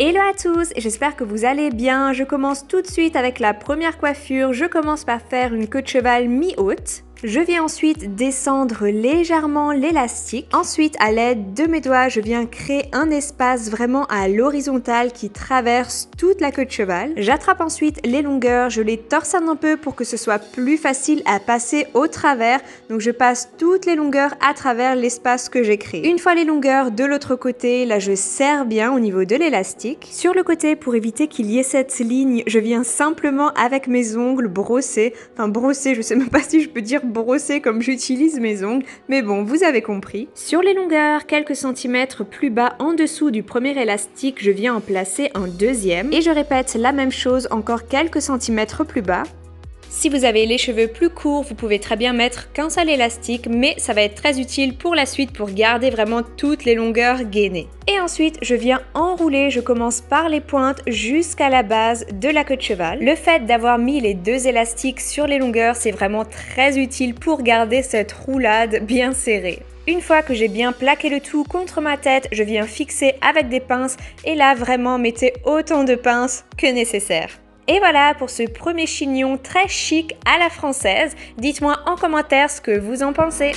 Hello à tous, j'espère que vous allez bien. Je commence tout de suite avec la première coiffure. Je commence par faire une queue de cheval mi-haute. Je viens ensuite descendre légèrement l'élastique. Ensuite, à l'aide de mes doigts, je viens créer un espace vraiment à l'horizontale qui traverse toute la queue de cheval. J'attrape ensuite les longueurs, je les torsade un peu pour que ce soit plus facile à passer au travers. Donc je passe toutes les longueurs à travers l'espace que j'ai créé. Une fois les longueurs de l'autre côté, là je serre bien au niveau de l'élastique. Sur le côté, pour éviter qu'il y ait cette ligne, je viens simplement avec mes ongles brosser. Enfin brosser, je sais même pas si je peux dire brosser comme j'utilise mes ongles, mais bon, vous avez compris. Sur les longueurs, quelques centimètres plus bas en dessous du premier élastique, je viens en placer un deuxième et je répète la même chose encore quelques centimètres plus bas. Si vous avez les cheveux plus courts, vous pouvez très bien mettre qu'un seul élastique, mais ça va être très utile pour la suite pour garder vraiment toutes les longueurs gainées. Et ensuite, je viens enrouler, je commence par les pointes jusqu'à la base de la queue de cheval. Le fait d'avoir mis les deux élastiques sur les longueurs, c'est vraiment très utile pour garder cette roulade bien serrée. Une fois que j'ai bien plaqué le tout contre ma tête, je viens fixer avec des pinces et là vraiment mettez autant de pinces que nécessaire. Et voilà pour ce premier chignon très chic à la française. Dites-moi en commentaire ce que vous en pensez.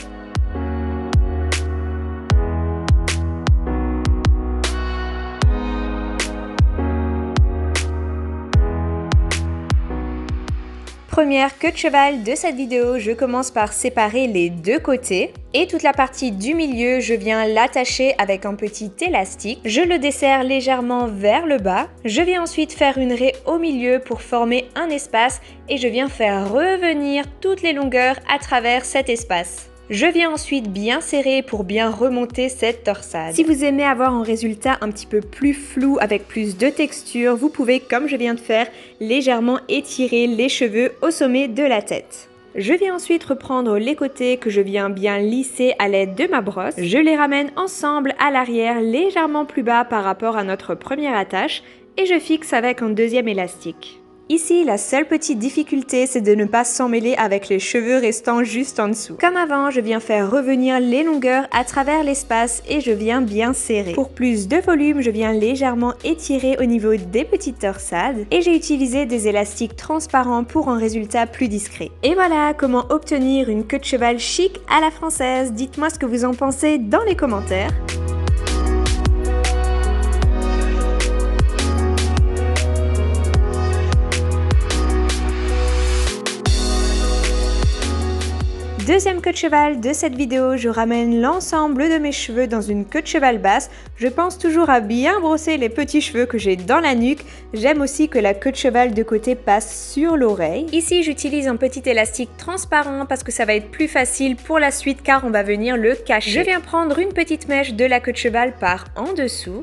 Première queue de cheval de cette vidéo, je commence par séparer les deux côtés et toute la partie du milieu, je viens l'attacher avec un petit élastique. Je le desserre légèrement vers le bas. Je viens ensuite faire une raie au milieu pour former un espace et je viens faire revenir toutes les longueurs à travers cet espace. Je viens ensuite bien serrer pour bien remonter cette torsade. Si vous aimez avoir un résultat un petit peu plus flou avec plus de texture, vous pouvez, comme je viens de faire, légèrement étirer les cheveux au sommet de la tête. Je viens ensuite reprendre les côtés que je viens bien lisser à l'aide de ma brosse. Je les ramène ensemble à l'arrière, légèrement plus bas par rapport à notre première attache et je fixe avec un deuxième élastique. Ici, la seule petite difficulté, c'est de ne pas s'emmêler avec les cheveux restant juste en dessous. Comme avant, je viens faire revenir les longueurs à travers l'espace et je viens bien serrer. Pour plus de volume, je viens légèrement étirer au niveau des petites torsades et j'ai utilisé des élastiques transparents pour un résultat plus discret. Et voilà comment obtenir une queue de cheval chic à la française. Dites-moi ce que vous en pensez dans les commentaires. Deuxième queue de cheval de cette vidéo, je ramène l'ensemble de mes cheveux dans une queue de cheval basse. Je pense toujours à bien brosser les petits cheveux que j'ai dans la nuque. J'aime aussi que la queue de cheval de côté passe sur l'oreille. Ici, j'utilise un petit élastique transparent parce que ça va être plus facile pour la suite car on va venir le cacher. Je viens prendre une petite mèche de la queue de cheval par en dessous.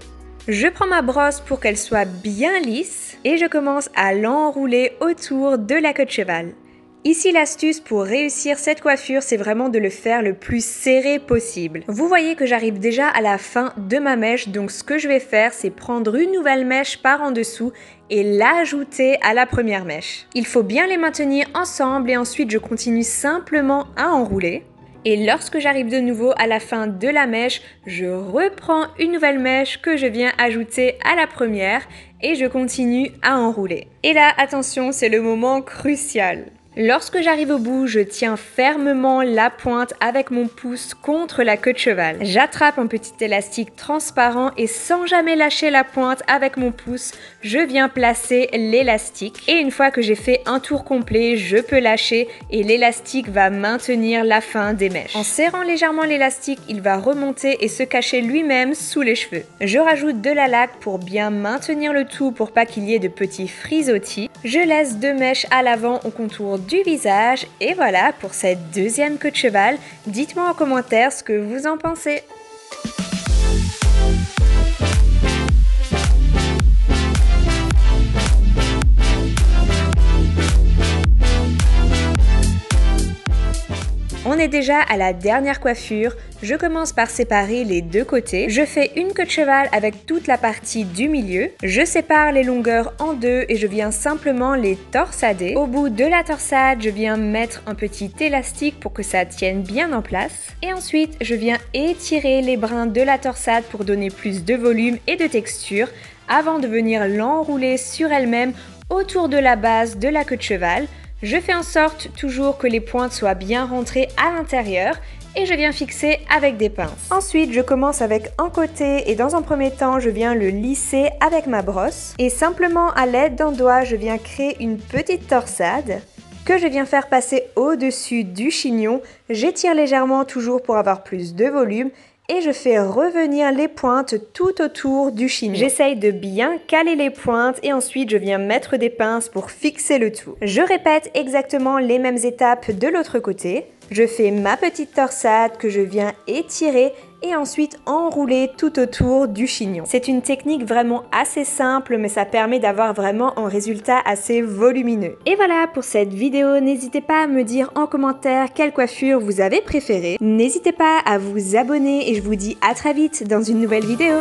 Je prends ma brosse pour qu'elle soit bien lisse et je commence à l'enrouler autour de la queue de cheval. Ici, l'astuce pour réussir cette coiffure, c'est vraiment de le faire le plus serré possible. Vous voyez que j'arrive déjà à la fin de ma mèche, donc ce que je vais faire, c'est prendre une nouvelle mèche par en dessous et l'ajouter à la première mèche. Il faut bien les maintenir ensemble et ensuite je continue simplement à enrouler. Et lorsque j'arrive de nouveau à la fin de la mèche, je reprends une nouvelle mèche que je viens ajouter à la première et je continue à enrouler. Et là, attention, c'est le moment crucial. Lorsque j'arrive au bout, je tiens fermement la pointe avec mon pouce contre la queue de cheval. J'attrape un petit élastique transparent et sans jamais lâcher la pointe avec mon pouce, je viens placer l'élastique. Et une fois que j'ai fait un tour complet, je peux lâcher et l'élastique va maintenir la fin des mèches. En serrant légèrement l'élastique, il va remonter et se cacher lui-même sous les cheveux. Je rajoute de la laque pour bien maintenir le tout pour pas qu'il y ait de petits frisottis. Je laisse deux mèches à l'avant au contour du visage et voilà pour cette deuxième queue de cheval. Dites-moi en commentaire ce que vous en pensez. On est déjà à la dernière coiffure, je commence par séparer les deux côtés. Je fais une queue de cheval avec toute la partie du milieu. Je sépare les longueurs en deux et je viens simplement les torsader. Au bout de la torsade, je viens mettre un petit élastique pour que ça tienne bien en place. Et ensuite, je viens étirer les brins de la torsade pour donner plus de volume et de texture. avant de venir l'enrouler sur elle-même autour de la base de la queue de cheval. Je fais en sorte toujours que les pointes soient bien rentrées à l'intérieur et je viens fixer avec des pinces. Ensuite, je commence avec un côté et dans un premier temps, je viens le lisser avec ma brosse. Et simplement à l'aide d'un doigt, je viens créer une petite torsade que je viens faire passer au-dessus du chignon. J'étire légèrement toujours pour avoir plus de volume et je fais revenir les pointes tout autour du chignon. J'essaye de bien caler les pointes et ensuite je viens mettre des pinces pour fixer le tout. Je répète exactement les mêmes étapes de l'autre côté. Je fais ma petite torsade que je viens étirer et ensuite enrouler tout autour du chignon. C'est une technique vraiment assez simple, mais ça permet d'avoir vraiment un résultat assez volumineux. Et voilà pour cette vidéo, n'hésitez pas à me dire en commentaire quelle coiffure vous avez préférée. N'hésitez pas à vous abonner et je vous dis à très vite dans une nouvelle vidéo.